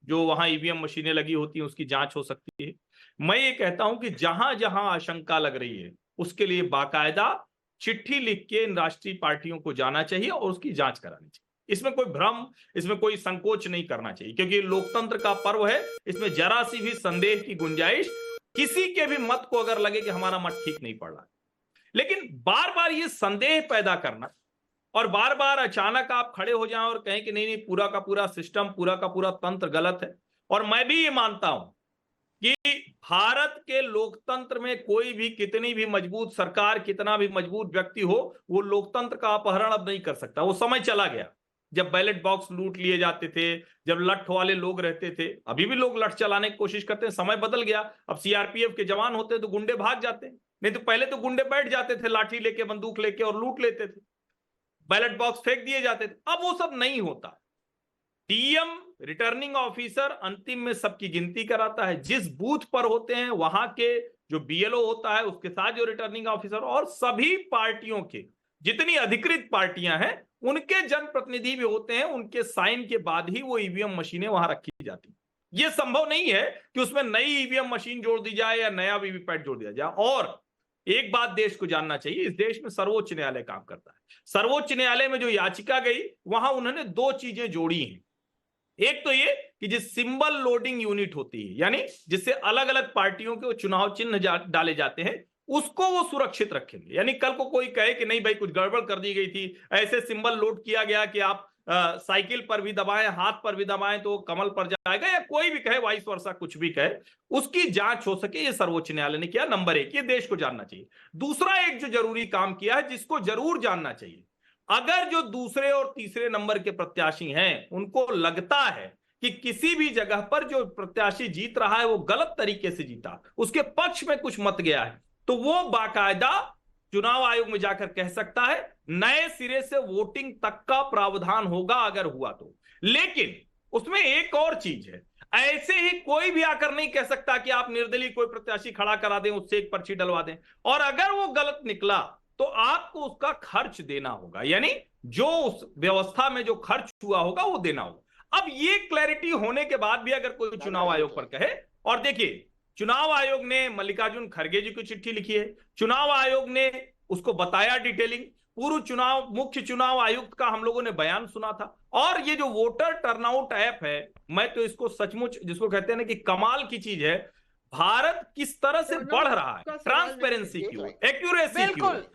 Speaker 9: जो वहां ईवीएम मशीनें लगी होती हैं उसकी जांच हो सकती है। मैं ये कहता हूं कि जहां जहां आशंका लग रही है उसके लिए बाकायदा चिट्ठी लिख के इन राष्ट्रीय पार्टियों को जाना चाहिए और उसकी जांच करानी चाहिए। इसमें कोई भ्रम, इसमें कोई संकोच नहीं करना चाहिए, क्योंकि लोकतंत्र का पर्व है। इसमें जरा सी भी संदेह की गुंजाइश, किसी के भी मत को अगर लगे कि हमारा मत ठीक नहीं पड़ रहा, लेकिन बार बार ये संदेह पैदा करना और बार बार अचानक आप खड़े हो जाएं और कहें कि नहीं नहीं पूरा का पूरा सिस्टम, पूरा का पूरा तंत्र गलत है। और मैं भी ये मानता हूं कि भारत के लोकतंत्र में कोई भी कितनी भी मजबूत सरकार, कितना भी मजबूत व्यक्ति हो, वो लोकतंत्र का अपहरण अब नहीं कर सकता। वो समय चला गया जब बैलेट बॉक्स लूट लिए जाते थे, जब लठ वाले लोग रहते थे। अभी भी लोग लठ चलाने की कोशिश करते हैं, समय बदल गया। अब सीआरपीएफ के जवान होते हैं तो गुंडे भाग जाते हैं, नहीं तो पहले तो गुंडे बैठ जाते थे लाठी लेके, बंदूक लेके और लूट लेते थे, बैलेट बॉक्स फेंक दिए जाते थे। अब वो सब नहीं होता। डीएम रिटर्निंग ऑफिसर अंतिम में सबकी गिनती कराता है। जिस बूथ पर होते हैं वहां के जो बीएलओ होता है, उसके साथ जो रिटर्निंग ऑफिसर, और सभी पार्टियों के जितनी अधिकृत पार्टियां हैं उनके जनप्रतिनिधि भी होते हैं। उनके साइन के बाद ही वो ईवीएम मशीनें वहां रखी जाती। ये संभव नहीं है कि उसमें नई ईवीएम मशीन जोड़ दी जाए या नया वीवीपैट जोड़ दिया जाए। और एक बात देश को जानना चाहिए, इस देश में सर्वोच्च न्यायालय काम करता है। सर्वोच्च न्यायालय में जो याचिका गई, वहां उन्होंने दो चीजें जोड़ी हैं। एक तो ये कि जिस सिंबल लोडिंग यूनिट होती है, यानी जिससे अलग अलग पार्टियों के चुनाव चिन्ह डाले जाते हैं, उसको वो सुरक्षित रखेंगे। यानी कल को कोई कहे कि नहीं भाई कुछ गड़बड़ कर दी गई थी, ऐसे सिंबल लोड किया गया कि आप साइकिल पर भी दबाएं, हाथ पर भी दबाएं तो कमल पर जाएगा, या कोई भी कहे वाइस वर्सा कुछ भी कहे, उसकी जांच हो सके, ये सर्वोच्च न्यायालय ने किया। नंबर एक, ये देश को जानना चाहिए। दूसरा एक जो जरूरी काम किया है, जिसको जरूर जानना चाहिए, अगर जो दूसरे और तीसरे नंबर के प्रत्याशी हैं उनको लगता है कि किसी भी जगह पर जो प्रत्याशी जीत रहा है वो गलत तरीके से जीता, उसके पक्ष में कुछ मत गया है, तो वो बाकायदा चुनाव आयोग में जाकर कह सकता है। नए सिरे से वोटिंग तक का प्रावधान होगा अगर हुआ तो। लेकिन उसमें एक और चीज है, ऐसे ही कोई भी आकर नहीं कह सकता कि आप निर्दलीय कोई प्रत्याशी खड़ा करा दें, उससे एक पर्ची डलवा दें, और अगर वो गलत निकला तो आपको उसका खर्च देना होगा। यानी जो उस व्यवस्था में जो खर्च हुआ होगा वो देना होगा। अब ये क्लैरिटी होने के बाद भी अगर कोई चुनाव आयोग पर कहे, और देखिए चुनाव आयोग ने मल्लिकार्जुन खड़गे जी को चिट्ठी लिखी है, चुनाव आयोग ने उसको बताया डिटेलिंग, पूर्व चुनाव मुख्य चुनाव आयुक्त का हम लोगों ने बयान सुना था। और ये जो वोटर टर्नआउट ऐप है, मैं तो इसको सचमुच, जिसको कहते हैं ना कि कमाल की चीज है, भारत किस तरह से बढ़ रहा है ट्रांसपेरेंसी की ओर, एक्यूरेसी की ओर,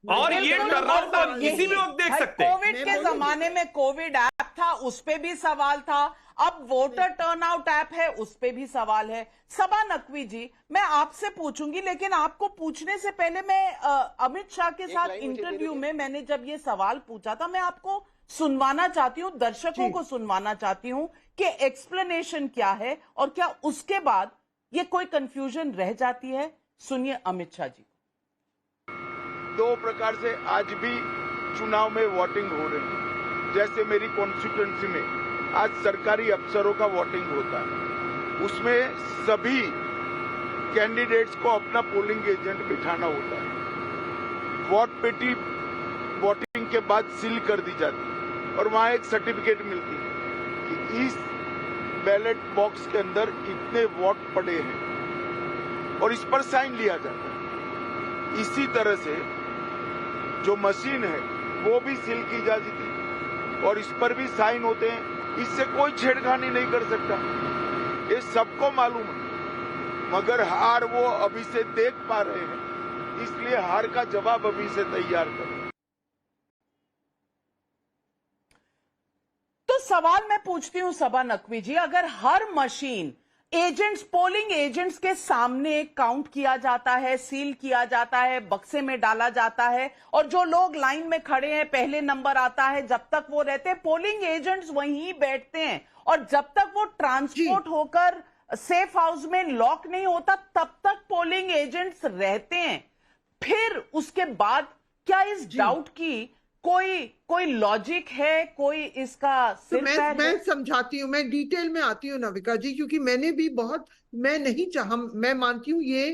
Speaker 9: और ये टर्नआउट आप किसी भी वक्त देख सकते हैं।
Speaker 1: कोविड के जमाने में कोविड ऐप था, उस पे भी सवाल था, अब वोटर टर्नआउट ऐप है, उस पे भी सवाल है। सबा नकवी जी, मैं आपसे पूछूंगी, लेकिन आपको पूछने से पहले मैं अमित शाह के साथ इंटरव्यू में मैंने जब ये सवाल पूछा था, मैं आपको सुनवाना चाहती हूँ, दर्शकों को सुनवाना चाहती हूँ कि एक्सप्लेनेशन क्या है और क्या उसके बाद ये कोई कंफ्यूजन रह जाती है। सुनिए अमित शाह जी।
Speaker 10: दो प्रकार से आज भी चुनाव में वोटिंग हो रही है। जैसे मेरी कॉन्स्टिट्यूएंसी में आज सरकारी अफसरों का वोटिंग होता है, उसमें सभी कैंडिडेट्स को अपना पोलिंग एजेंट बिठाना होता है। वोट पेटी वोटिंग के बाद सील कर दी जाती है और वहां एक सर्टिफिकेट मिलती है कि इस बैलेट बॉक्स के अंदर इतने वोट पड़े हैं और इस पर साइन लिया जाता है। इसी तरह से जो मशीन है वो भी सील की जाती है और इस पर भी साइन होते हैं। इससे कोई छेड़खानी नहीं कर सकता, ये सबको मालूम है, मगर हार वो अभी से देख पा रहे हैं, इसलिए हार का जवाब अभी से तैयार करें।
Speaker 1: तो सवाल मैं पूछती हूं सबा नकवी जी, अगर हर मशीन एजेंट्स, पोलिंग एजेंट्स के सामने काउंट किया जाता है, सील किया जाता है, बक्से में डाला जाता है, और जो लोग लाइन में खड़े हैं, पहले नंबर आता है, जब तक वो रहते हैं, पोलिंग एजेंट्स वहीं बैठते हैं, और जब तक वो ट्रांसपोर्ट होकर सेफ हाउस में लॉक नहीं होता तब तक पोलिंग एजेंट्स रहते हैं। फिर उसके बाद क्या इस डाउट की कोई लॉजिक है, कोई इसका सिर पैर है?
Speaker 11: मैं समझाती हूँ, मैं डिटेल में आती हूँ नविका जी, क्योंकि मैंने भी बहुत, मैं मानती हूँ ये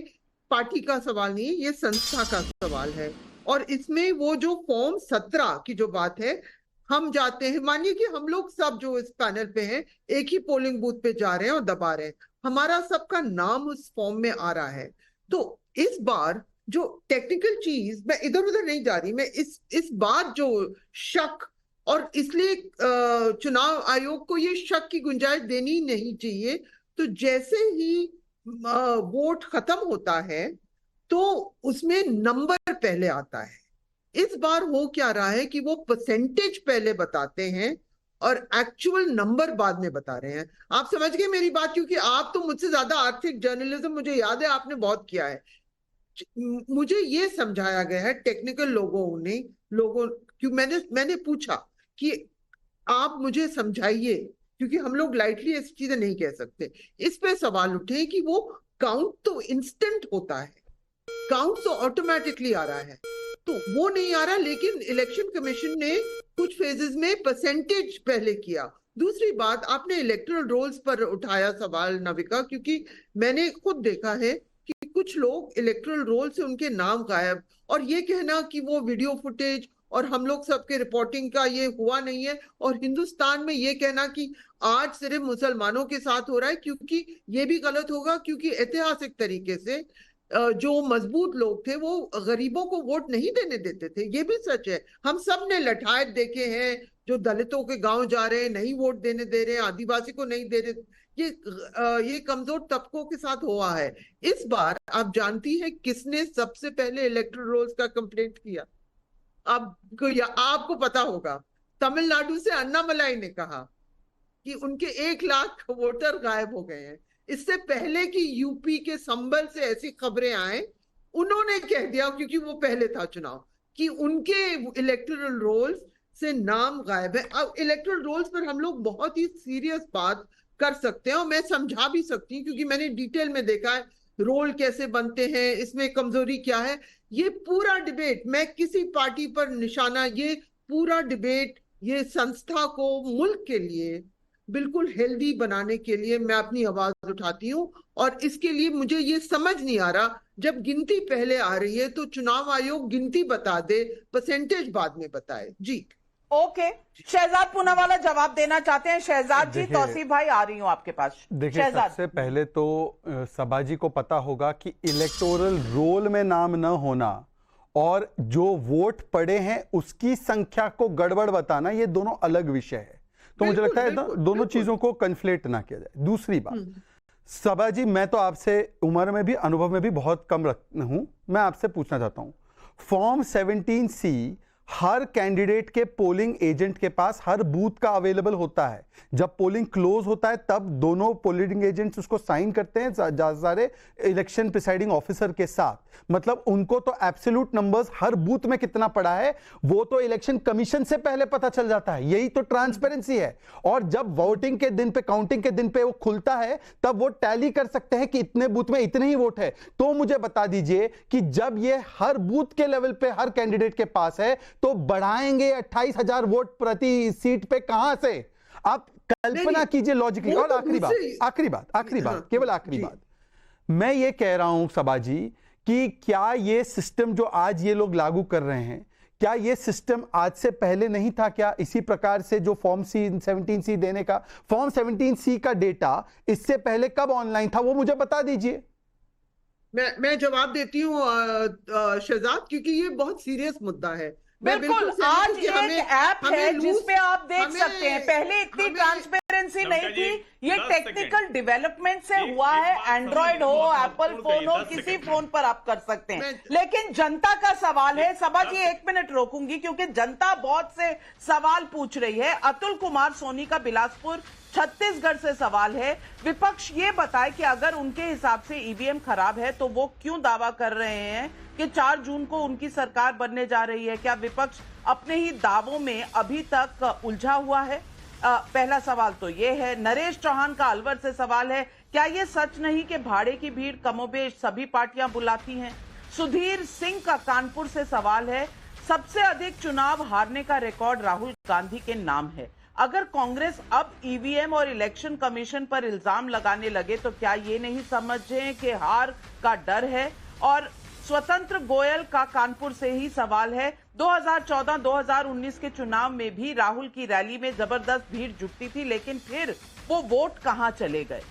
Speaker 11: पार्टी का सवाल नहीं है, ये संस्था का सवाल है। और इसमें वो जो फॉर्म 17 की जो बात है, हम जाते हैं, मानिए कि हम लोग सब जो इस पैनल पे हैं एक ही पोलिंग बूथ पे जा रहे हैं और दबा रहे हैं, हमारा सबका नाम उस फॉर्म में आ रहा है। तो इस बार जो टेक्निकल चीज, मैं इधर उधर नहीं जा रही, मैं इस बार जो शक, और इसलिए चुनाव आयोग को ये शक की गुंजाइश देनी नहीं चाहिए। तो जैसे ही वोट खत्म होता है तो उसमें नंबर पहले आता है। इस बार हो क्या रहा है कि वो परसेंटेज पहले बताते हैं और एक्चुअल नंबर बाद में बता रहे हैं। आप समझ गए मेरी बात, क्योंकि आप तो मुझसे ज्यादा आर्थिक जर्नलिज्म मुझे याद है आपने बहुत किया है। मुझे ये समझाया गया है टेक्निकल लोगों क्यों मैंने पूछा कि आप मुझे समझाइए, क्योंकि हम लोग लाइटली ऐसी चीजें नहीं कह सकते। इस पे सवाल उठे कि वो काउंट तो इंस्टेंट होता है, काउंट तो ऑटोमेटिकली आ रहा है, तो वो नहीं आ रहा। लेकिन इलेक्शन कमीशन ने कुछ फेजेस में परसेंटेज पहले किया। दूसरी बात, आपने इलेक्टोरल रोल्स पर उठाया सवाल नविका, क्योंकि मैंने खुद देखा है कि कुछ लोग इलेक्टोरल रोल से उनके नाम गायब, और ये कहना कि वो वीडियो फुटेज और हम लोग सबके रिपोर्टिंग का ये हुआ नहीं है, और हिंदुस्तान में ये कहना कि आज सिर्फ मुसलमानों के साथ हो रहा है, क्योंकि ये भी गलत होगा, क्योंकि ऐतिहासिक तरीके से जो मजबूत लोग थे वो गरीबों को वोट नहीं देने देते थे। ये भी सच है। हम सब ने लठायत देखे हैं, जो दलितों के गांव जा रहे हैं नहीं वोट देने दे रहे हैं, आदिवासी को नहीं दे रहे। ये कमजोर तबकों के साथ हुआ है। इस बार आप जानती हैं किसने सबसे पहले इलेक्टोरल रोल्स का कंप्लेंट किया? आपको पता होगा, तमिलनाडु से अन्नामलाई ने कहा कि उनके 1 लाख वोटर गायब हो गए हैं। इससे पहले कि यूपी के संभल से ऐसी खबरें आए, उन्होंने कह दिया, क्योंकि वो पहले था चुनाव, कि उनके इलेक्टोरल रोल्स से नाम गायब है। अब इलेक्टोरल रोल्स पर हम लोग बहुत ही सीरियस बात कर सकते हैं, और मैं समझा भी सकती हूँ, क्योंकि मैंने डिटेल में देखा है रोल कैसे बनते हैं, इसमें कमजोरी क्या है। ये पूरा डिबेट, मैं किसी पार्टी पर निशाना, ये पूरा डिबेट, ये संस्था को, मुल्क के लिए बिल्कुल हेल्दी बनाने के लिए मैं अपनी आवाज उठाती हूँ। और इसके लिए मुझे ये समझ नहीं आ रहा, जब गिनती पहले आ रही है तो चुनाव आयोग गिनती बता दे, परसेंटेज बाद में बताए। जी
Speaker 1: ओके, शहजाद पूनावाला जवाब देना चाहते हैं। शहजाद जी, तौसीफ भाई आ रही हूं आपके पास।
Speaker 7: देखिए, सबसे पहले तो सबा जी को पता होगा कि इलेक्टोरल रोल में नाम न होना और जो वोट पड़े हैं उसकी संख्या को गड़बड़ बताना, ये दोनों अलग विषय है। तो मुझे लगता है दोनों चीजों को कन्फ्लेट ना किया जाए। दूसरी बात, सबा जी, मैं तो आपसे उम्र में भी अनुभव में भी बहुत कम हूं, मैं आपसे पूछना चाहता हूं, फॉर्म 17C हर कैंडिडेट के पोलिंग एजेंट के पास हर बूथ का अवेलेबल होता है। जब पोलिंग क्लोज होता है तब दोनों पोलिंग एजेंट्स उसको साइन करते हैं सारे इलेक्शन प्रिसाइडिंग ऑफिसर के साथ। मतलब उनको तो एब्सोल्यूट नंबर्स हर बूथ में कितना पड़ा है वो तो इलेक्शन कमीशन से पहले पता चल जाता है। यही तो ट्रांसपेरेंसी है। और जब वोटिंग के दिन पे, काउंटिंग के दिन पे वो खुलता है तब वो टैली कर सकते हैं कि इतने बूथ में इतने ही वोट है। तो मुझे बता दीजिए कि जब ये हर बूथ के लेवल पे हर कैंडिडेट के पास है तो बढ़ाएंगे 28,000 वोट प्रति सीट पे कहां से? आप कल्पना कीजिए लॉजिकली। और आखिरी बात, केवल आखिरी बात, मैं ये कह रहा हूं सबा जी कि क्या ये सिस्टम जो आज ये लोग लागू कर रहे हैं, क्या ये सिस्टम आज से पहले नहीं था? क्या इसी प्रकार से जो फॉर्म 17C देने का, फॉर्म 17C का डेटा इससे पहले कब ऑनलाइन था वो मुझे बता दीजिए।
Speaker 11: मैं जवाब देती हूँ शहजाद, क्योंकि ये बहुत सीरियस मुद्दा है।
Speaker 1: बिल्कुल, आज एक ऐप है जिसपे आप देख सकते हैं। पहले इतनी ट्रांसपेरेंसी नहीं थी, ये टेक्निकल डेवलपमेंट से हुआ है। एंड्रॉइड हो, एप्पल फोन हो, किसी फोन पर आप कर सकते हैं। लेकिन जनता का सवाल है। सबा जी 1 मिनट रोकूंगी क्योंकि जनता बहुत से सवाल पूछ रही है। अतुल कुमार सोनी का बिलासपुर छत्तीसगढ़ से सवाल है, विपक्ष ये बताए कि अगर उनके हिसाब से ईवीएम खराब है तो वो क्यों दावा कर रहे हैं कि 4 जून को उनकी सरकार बनने जा रही है? क्या विपक्ष अपने ही दावों में अभी तक उलझा हुआ है? पहला सवाल तो ये है। नरेश चौहान का अलवर से सवाल है, क्या ये सच नहीं कि भाड़े की भीड़ कमोबेश सभी पार्टियां बुलाती हैं? सुधीर सिंह का कानपुर से सवाल है, सबसे अधिक चुनाव हारने का रिकॉर्ड राहुल गांधी के नाम है। अगर कांग्रेस अब ईवीएम और इलेक्शन कमीशन पर इल्जाम लगाने लगे तो क्या ये नहीं समझे कि हार का डर है? और स्वतंत्र गोयल का कानपुर से ही सवाल है, 2014-2019 के चुनाव में भी राहुल की रैली में जबरदस्त भीड़ जुटती थी, लेकिन फिर वो वोट कहां चले गए?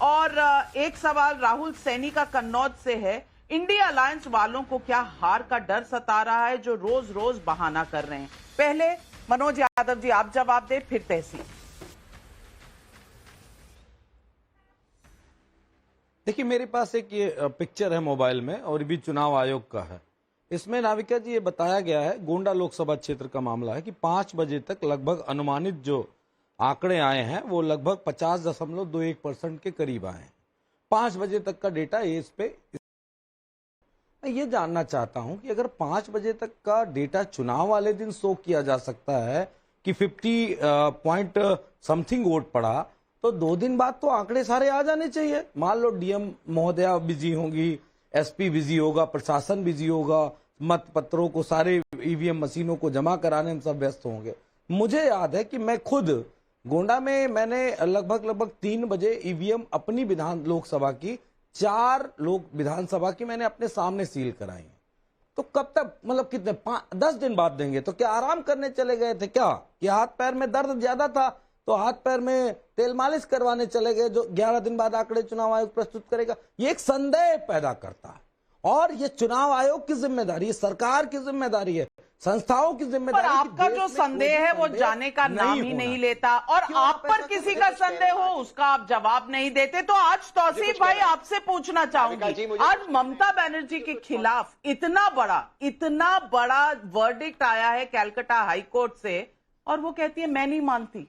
Speaker 1: और एक सवाल राहुल सैनी का कन्नौज से है, इंडिया अलायंस वालों को क्या हार का डर सता रहा है जो रोज रोज बहाना कर रहे हैं? पहले मनोज यादव जी आप जवाब दें, फिर तहसीन।
Speaker 6: देखिए, मेरे पास एक ये पिक्चर है मोबाइल में और भी चुनाव आयोग का है। इसमें नाविका जी ये बताया गया है, गोंडा लोकसभा क्षेत्र का मामला है कि 5 बजे तक लगभग अनुमानित जो आंकड़े आए हैं वो लगभग 50.21% के करीब आए हैं। 5 बजे तक का डेटा इस पे। मैं ये जानना चाहता हूं कि अगर 5 बजे तक का डेटा चुनाव वाले दिन शो किया जा सकता है कि 50 पॉइंट समथिंग वोट पड़ा, तो 2 दिन बाद तो आंकड़े सारे आ जाने चाहिए। मान लो डीएम महोदया बिजी होंगी, एसपी बिजी होगा, प्रशासन बिजी होगा, मत पत्रों को, सारे ईवीएम मशीनों को जमा कराने में सब व्यस्त होंगे। मुझे याद है कि मैं खुद गोंडा में मैंने लगभग 3 बजे ईवीएम अपनी लोकसभा की 4 विधानसभा की मैंने अपने सामने सील कराई। तो कब तक, मतलब कितने 10 दिन बाद देंगे? तो क्या आराम करने चले गए थे क्या? कि हाथ पैर में दर्द ज्यादा था तो हाथ पैर में तेल मालिश करवाने चले गए, जो 11 दिन बाद आंकड़े चुनाव आयोग प्रस्तुत करेगा? ये एक संदेह पैदा करता है। और ये चुनाव आयोग की जिम्मेदारी है, सरकार की जिम्मेदारी है, संस्थाओं की जिम्मेदारी।
Speaker 1: पर आपका जो संदेह है वो जाने का नाम ही नहीं लेता, और आप पर किसी का संदेह हो उसका आप जवाब नहीं देते। तो आज तौसीफ भाई आपसे पूछना चाहूंगी, आज ममता बनर्जी के खिलाफ इतना बड़ा वर्डिक्ट आया है कैलकाटा हाईकोर्ट से, और वो कहती है मैं नहीं मानती।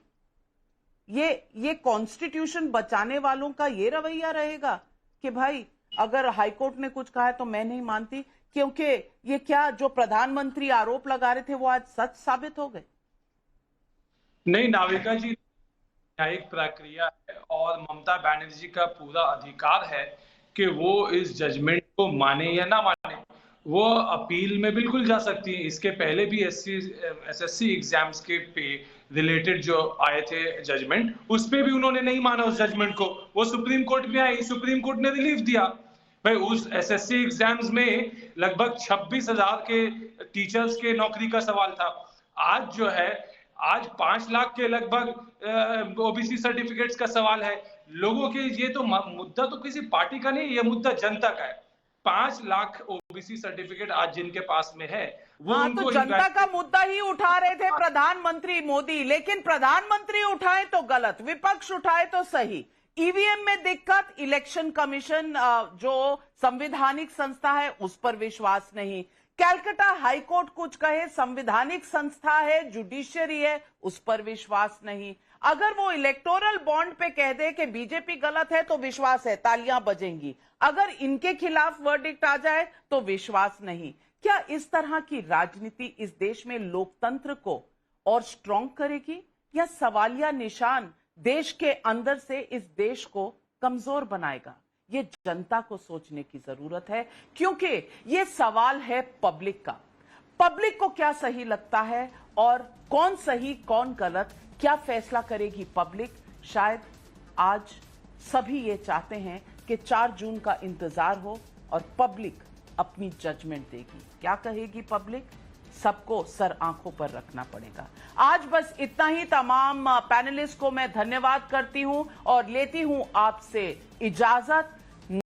Speaker 1: ये कॉन्स्टिट्यूशन बचाने वालों का ये रवैया रहेगा कि भाई अगर हाईकोर्ट ने कुछ कहा है तो मैं नहीं मानती, क्योंकि ये क्या जो प्रधानमंत्री आरोप लगा रहे थे वो आज सच साबित हो गए?
Speaker 12: नहीं नाविका जी, न्यायिक प्रक्रिया है और ममता बनर्जी का पूरा अधिकार है कि वो इस जजमेंट को माने या ना माने। वो अपील में बिल्कुल जा सकती है। इसके पहले भी एसएससी एग्जाम्स के पे रिलेटेड जो आए थे जजमेंट, उस पे भी उन्होंने नहीं माना उस जजमेंट को। वो सुप्रीम कोर्ट में आई, सुप्रीम कोर्ट ने रिलीफ दिया। भाई उस एसएससी एग्जाम्स में लगभग 26,000 के टीचर्स के नौकरी का सवाल था। आज जो है, आज 5 लाख के लगभग ओबीसी सर्टिफिकेट्स का सवाल है। लोगों के ये तो मुद्दा तो किसी पार्टी का नहीं, ये मुद्दा जनता का है। 5 लाख ओबीसी सर्टिफिकेट आज जिनके पास में है वो
Speaker 1: तो जनता का मुद्दा ही उठा रहे थे प्रधानमंत्री मोदी, लेकिन प्रधानमंत्री उठाए तो गलत, विपक्ष उठाए तो सही। ईवीएम में दिक्कत, इलेक्शन कमीशन जो संवैधानिक संस्था है उस पर विश्वास नहीं। कैलकाटा हाईकोर्ट कुछ कहे, संवैधानिक संस्था है, जुडिशियरी है, उस पर विश्वास नहीं। अगर वो इलेक्टोरल बॉन्ड पे कह दे कि बीजेपी गलत है तो विश्वास है, तालियां बजेंगी। अगर इनके खिलाफ वर्डिक्ट आ जाए तो विश्वास नहीं। क्या इस तरह की राजनीति इस देश में लोकतंत्र को और स्ट्रॉन्ग करेगी, या सवालिया निशान देश के अंदर से इस देश को कमजोर बनाएगा? ये जनता को सोचने की जरूरत है, क्योंकि ये सवाल है पब्लिक का। पब्लिक को क्या सही लगता है और कौन सही कौन गलत, क्या फैसला करेगी पब्लिक? शायद आज सभी ये चाहते हैं कि 4 जून का इंतजार हो और पब्लिक अपनी जजमेंट देगी। क्या कहेगी पब्लिक, सबको सर आंखों पर रखना पड़ेगा। आज बस इतना ही। तमाम पैनलिस्ट को मैं धन्यवाद करती हूं और लेती हूं आपसे इजाजत।